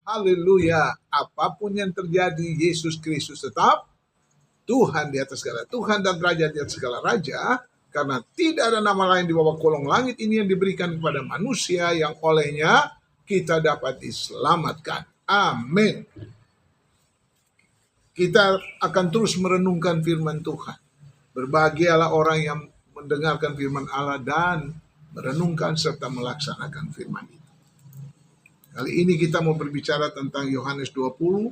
Haleluya. Apapun yang terjadi, Yesus Kristus tetap Tuhan di atas segala Tuhan dan Raja di atas segala Raja. Karena tidak ada nama lain di bawah kolong langit ini yang diberikan kepada manusia yang olehnya kita dapat diselamatkan. Amin. Kita akan terus merenungkan firman Tuhan. Berbahagialah orang yang mendengarkan firman Allah dan merenungkan serta melaksanakan firman itu. Kali ini kita mau berbicara tentang Yohanes 20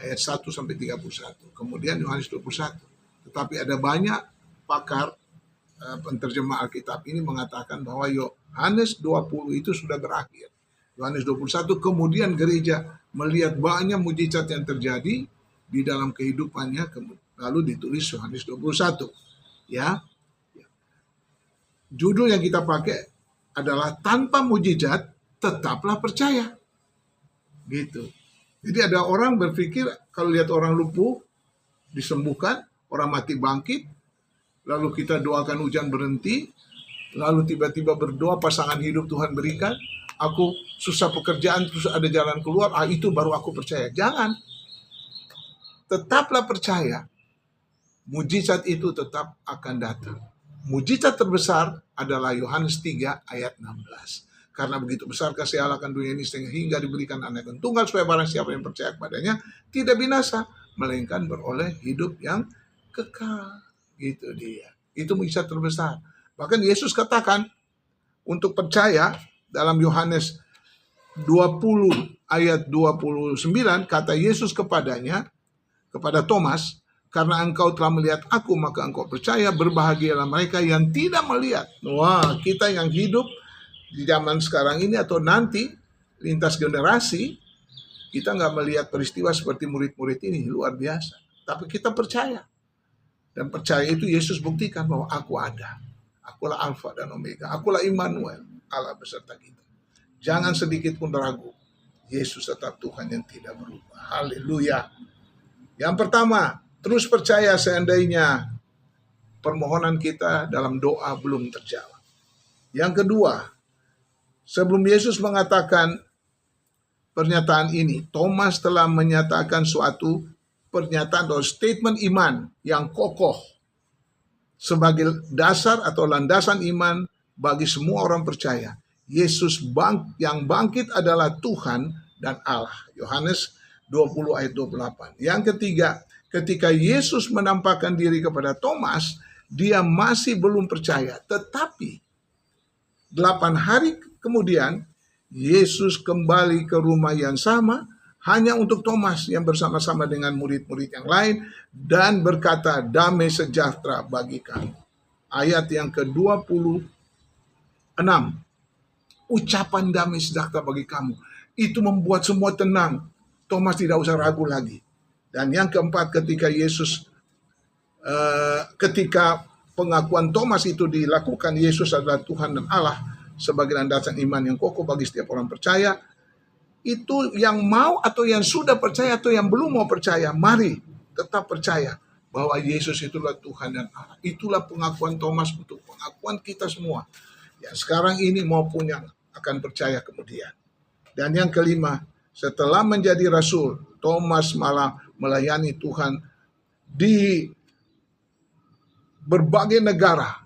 ayat 1 sampai 31. Kemudian Yohanes 21. Tetapi ada banyak pakar penterjemah Alkitab ini mengatakan bahwa Yohanes 20 itu sudah berakhir. Yohanes 21 kemudian gereja melihat banyak mujizat yang terjadi di dalam kehidupannya, lalu ditulis Yohanes 21. Ya. Judul yang kita pakai adalah tanpa mujizat tetaplah percaya. Gitu. Jadi ada orang berpikir kalau lihat orang lumpuh disembuhkan, orang mati bangkit, lalu kita doakan hujan berhenti, lalu tiba-tiba berdoa pasangan hidup Tuhan berikan, aku susah pekerjaan terus ada jalan keluar, itu baru aku percaya. Jangan. Tetaplah percaya. Mujizat itu tetap akan datang. Mujizat terbesar adalah Yohanes 3 ayat 16. Karena begitu besar kasih Allah akan dunia ini sehingga diberikan anak yang tunggal supaya barang siapa yang percaya kepadanya tidak binasa, melainkan beroleh hidup yang kekal. Gitu dia. Itu mujizat terbesar. Bahkan Yesus katakan untuk percaya dalam Yohanes 20 ayat 29 kata Yesus kepadanya, kepada Thomas, karena engkau telah melihat aku maka engkau percaya, berbahagialah mereka yang tidak melihat. Wah, kita yang hidup di zaman sekarang ini atau nanti lintas generasi, kita nggak melihat peristiwa seperti murid-murid ini, luar biasa. Tapi kita percaya. Dan percaya itu Yesus buktikan bahwa aku ada. Akulah Alfa dan Omega. Akulah Immanuel, Allah beserta kita. Jangan sedikit pun ragu. Yesus tetap Tuhan yang tidak berubah. Haleluya. Yang pertama, terus percaya seandainya permohonan kita dalam doa belum terjawab. Yang kedua, sebelum Yesus mengatakan pernyataan ini, Thomas telah menyatakan suatu pernyataan atau statement iman yang kokoh sebagai dasar atau landasan iman bagi semua orang percaya. Yesus yang bangkit adalah Tuhan dan Allah. Yohanes 20 ayat 28. Yang ketiga, ketika Yesus menampakkan diri kepada Thomas, dia masih belum percaya. Tetapi 8 hari kemudian, Yesus kembali ke rumah yang sama, hanya untuk Thomas yang bersama-sama dengan murid-murid yang lain, dan berkata, damai sejahtera bagi kamu. Ayat yang ke-26, ucapan damai sejahtera bagi kamu. Itu membuat semua tenang. Thomas tidak usah ragu lagi. Dan yang keempat, ketika ketika pengakuan Thomas itu dilakukan, Yesus adalah Tuhan dan Allah sebagai landasan iman yang kokoh bagi setiap orang percaya. Itu yang mau atau yang sudah percaya atau yang belum mau percaya, mari tetap percaya bahwa Yesus itulah Tuhan dan Allah. Itulah pengakuan Thomas untuk pengakuan kita semua. Ya, sekarang ini maupun yang akan percaya kemudian. Dan yang kelima, setelah menjadi rasul, Thomas malah melayani Tuhan di berbagai negara.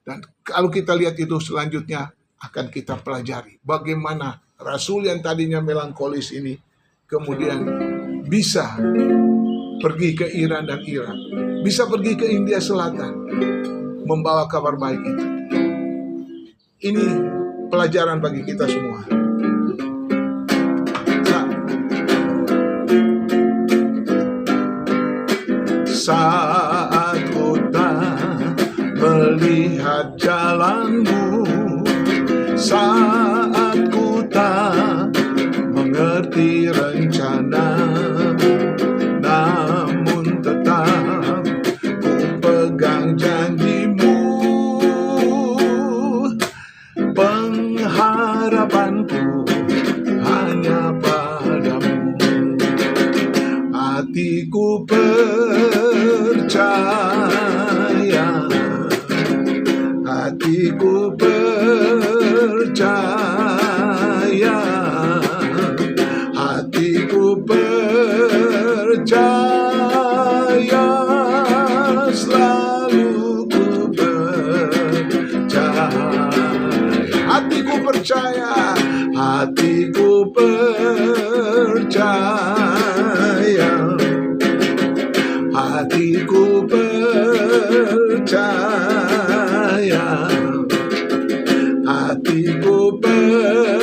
Dan kalau kita lihat itu selanjutnya akan kita pelajari bagaimana rasul yang tadinya melankolis ini kemudian bisa pergi ke Iran dan Irak, bisa pergi ke India Selatan, membawa kabar baik itu. Ini pelajaran bagi kita semua. Saat ku tak melihat jalanmu, saat ku tak mengerti rencanamu, namun tetap ku pegang janjimu. Pengharapanku hanya padamu. Hatiku percaya, hatiku percaya, hati percaya, selalu ku percaya. Hatiku percaya, hatiku percaya, hatiku percaya, hatiku percaya.